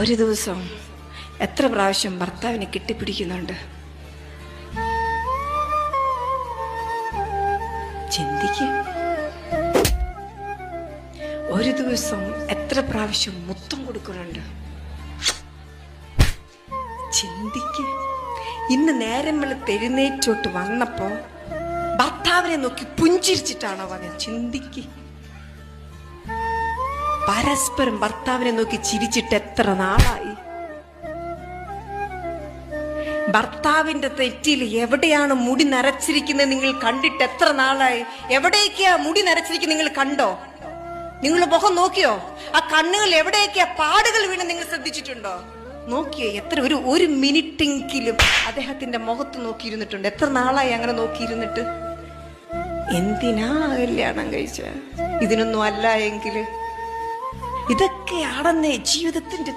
ഒരു ദിവസം എത്ര പ്രാവശ്യം ഭർത്താവിനെ കെട്ടിപ്പിടിക്കുന്നുണ്ട്? ചിന്തിക്ക്. ഒരു ദിവസം എത്ര പ്രാവശ്യം മുത്തം കൊടുക്കുന്നുണ്ട്? ചിന്തിക്ക്. ഇന്ന് നേരം വെളുത്ത് എഴുന്നേറ്റോട്ട് വന്നപ്പോ ഭർത്താവിനെ നോക്കി പുഞ്ചിരിച്ചിട്ടാണോ വന്നത്? ചിന്തിക്ക്. പരസ്പരം ഭർത്താവിനെ നോക്കി ചിരിച്ചിട്ട് എത്ര നാളായി? ഭർത്താവിന്റെ തെറ്റിൽ എവിടെയാണ് മുടി നരച്ചിരിക്കുന്നത് നിങ്ങൾ കണ്ടിട്ട് എത്ര നാളായി? എവിടേക്കാ മുടി നരച്ചിരിക്കുന്നത് നിങ്ങൾ കണ്ടോ? നിങ്ങൾ മുഖം നോക്കിയോ? ആ കണ്ണുകൾ എവിടേക്കാ പാടുകൾ വീണ് നിങ്ങൾ ശ്രദ്ധിച്ചിട്ടുണ്ടോ? നോക്കിയേ, എത്ര ഒരു മിനിറ്റെങ്കിലും അദ്ദേഹത്തിന്റെ മുഖത്ത് നോക്കിയിരുന്നിട്ടുണ്ട്? എത്ര നാളായി അങ്ങനെ നോക്കിയിരുന്നിട്ട്? എന്തിനാ കല്യാണം കഴിച്ച? ഇതിനൊന്നും അല്ല എങ്കില് ഇതൊക്കെയാണെന്നേ ജീവിതത്തിന്റെ